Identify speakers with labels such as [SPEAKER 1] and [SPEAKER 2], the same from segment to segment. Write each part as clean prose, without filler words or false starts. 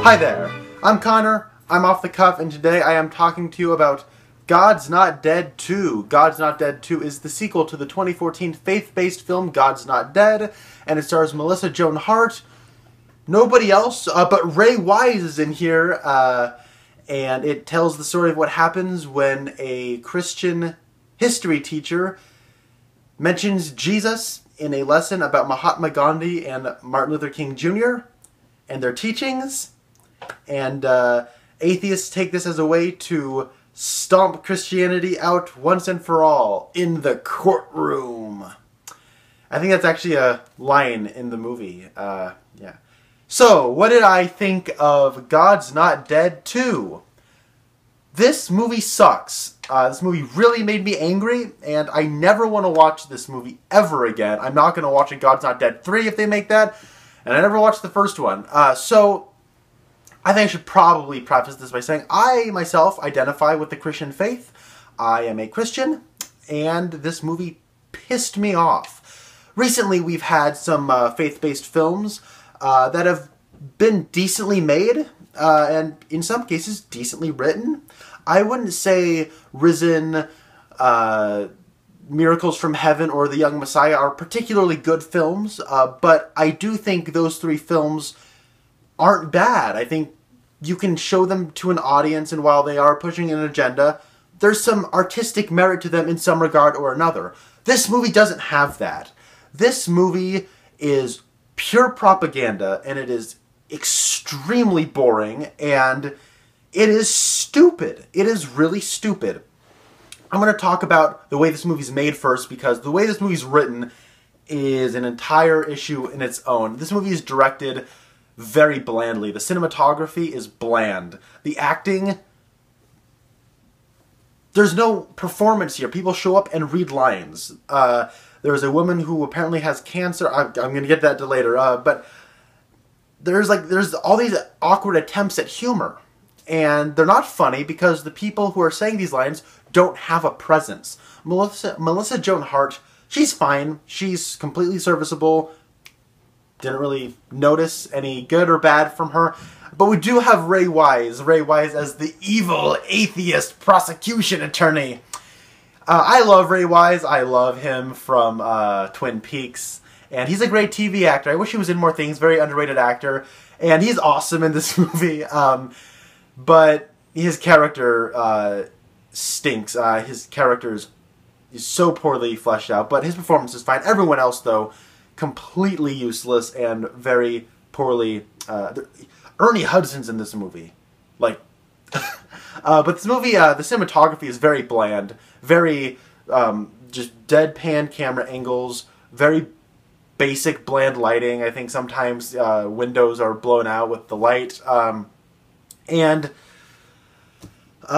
[SPEAKER 1] Hi there, I'm Connor, I'm Off the Cuff, and today I am talking to you about God's Not Dead 2. God's Not Dead 2 is the sequel to the 2014 faith-based film God's Not Dead, and it stars Melissa Joan Hart. Nobody else, but Ray Wise is in here, and it tells the story of what happens when a Christian history teacher mentions Jesus in a lesson about Mahatma Gandhi and Martin Luther King Jr. and their teachings. And atheists take this as a way to stomp Christianity out once and for all in the courtroom. I think that's actually a line in the movie. Yeah. So, what did I think of God's Not Dead 2? This movie sucks. This movie really made me angry, and I never want to watch this movie ever again. I'm not going to watch a God's Not Dead 3 if they make that, and I never watched the first one. So, I think I should probably preface this by saying I, myself, identify with the Christian faith. I am a Christian, and this movie pissed me off. Recently, we've had some faith-based films that have been decently made, and in some cases, decently written. I wouldn't say Risen, Miracles from Heaven, or The Young Messiah are particularly good films, but I do think those three films aren't bad. I think you can show them to an audience, and while they are pushing an agenda, there's some artistic merit to them in some regard or another. This movie doesn't have that. This movie is pure propaganda, and it is extremely boring, and it is stupid. It is really stupid. I'm going to talk about the way this movie's made first, because the way this movie's written is an entire issue in its own. This movie is directed very blandly. The cinematography is bland. The acting, there's no performance here. People show up and read lines. There's a woman who apparently has cancer. I'm going to get that to later. But there's all these awkward attempts at humor. And they're not funny because the people who are saying these lines don't have a presence. Melissa Joan Hart, she's fine. She's completely serviceable. Didn't really notice any good or bad from her. But we do have Ray Wise. Ray Wise as the evil atheist prosecution attorney. I love Ray Wise. I love him from Twin Peaks. And he's a great TV actor. I wish he was in more things. Very underrated actor. And he's awesome in this movie. But his character stinks. His character is so poorly fleshed out. But his performance is fine. Everyone else, though, completely useless and very poorly. Ernie Hudson's in this movie, like. But this movie, the cinematography is very bland, very just deadpan camera angles, very basic bland lighting. I think sometimes windows are blown out with the light, and.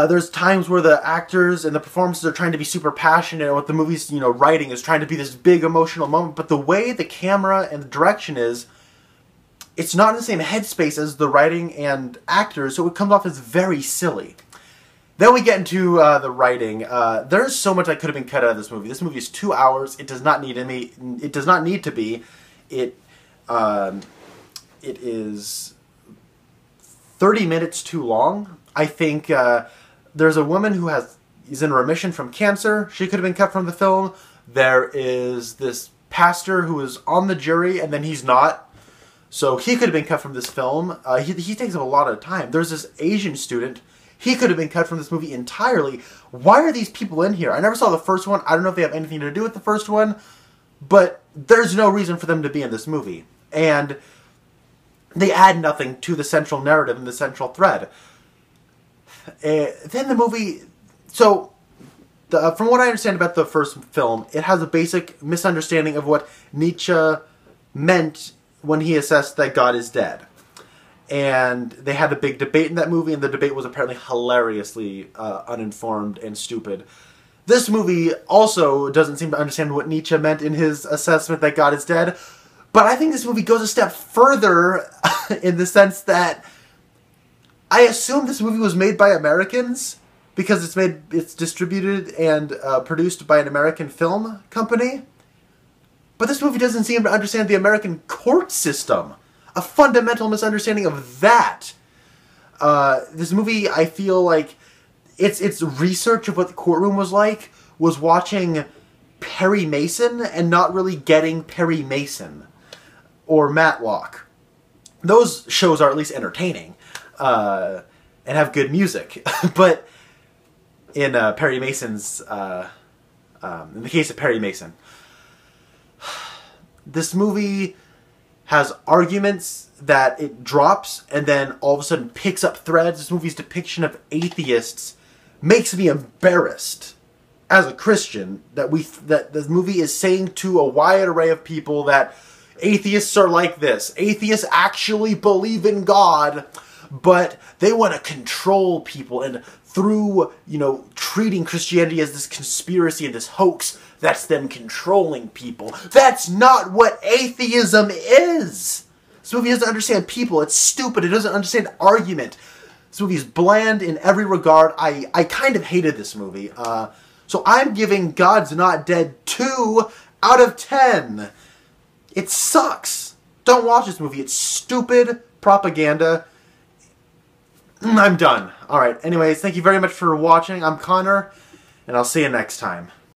[SPEAKER 1] There's times where the actors and the performances are trying to be super passionate, and what the movie's, writing is trying to be this big emotional moment, but the way the camera and the direction is, it's not in the same headspace as the writing and actors, so it comes off as very silly. Then we get into the writing. There's so much that could have been cut out of this movie. This movie is 2 hours. It does not need to be. It is 30 minutes too long. I think there's a woman who is in remission from cancer. She could have been cut from the film. There is this pastor who is on the jury, and then he's not. So he could have been cut from this film. He takes up a lot of time. There's this Asian student. He could have been cut from this movie entirely. Why are these people in here? I never saw the first one. I don't know if they have anything to do with the first one. But there's no reason for them to be in this movie. And they add nothing to the central narrative and the central thread. Then the movie, so from what I understand about the first film, it has a basic misunderstanding of what Nietzsche meant when he assessed that God is dead. And they had a big debate in that movie, and the debate was apparently hilariously uninformed and stupid. This movie also doesn't seem to understand what Nietzsche meant in his assessment that God is dead, but I think this movie goes a step further in the sense that I assume this movie was made by Americans because it's distributed and produced by an American film company. But this movie doesn't seem to understand the American court system. A fundamental misunderstanding of that. This movie, I feel like its research of what the courtroom was like was watching Perry Mason and not really getting Perry Mason or Matlock. Those shows are at least entertaining and have good music, but in Perry Mason's, in the case of Perry Mason, this movie has arguments that it drops and then all of a sudden picks up threads. This movie's depiction of atheists makes me embarrassed as a Christian that this movie is saying to a wide array of people that atheists are like this. Atheists actually believe in God, but they want to control people, and through, treating Christianity as this conspiracy and this hoax, that's them controlling people. That's not what atheism is! This movie doesn't understand people. It's stupid. It doesn't understand argument. This movie is bland in every regard. I kind of hated this movie. So I'm giving God's Not Dead 2 out of 10. It sucks. Don't watch this movie. It's stupid propaganda. I'm done. Alright, anyways, thank you very much for watching. I'm Connor, and I'll see you next time.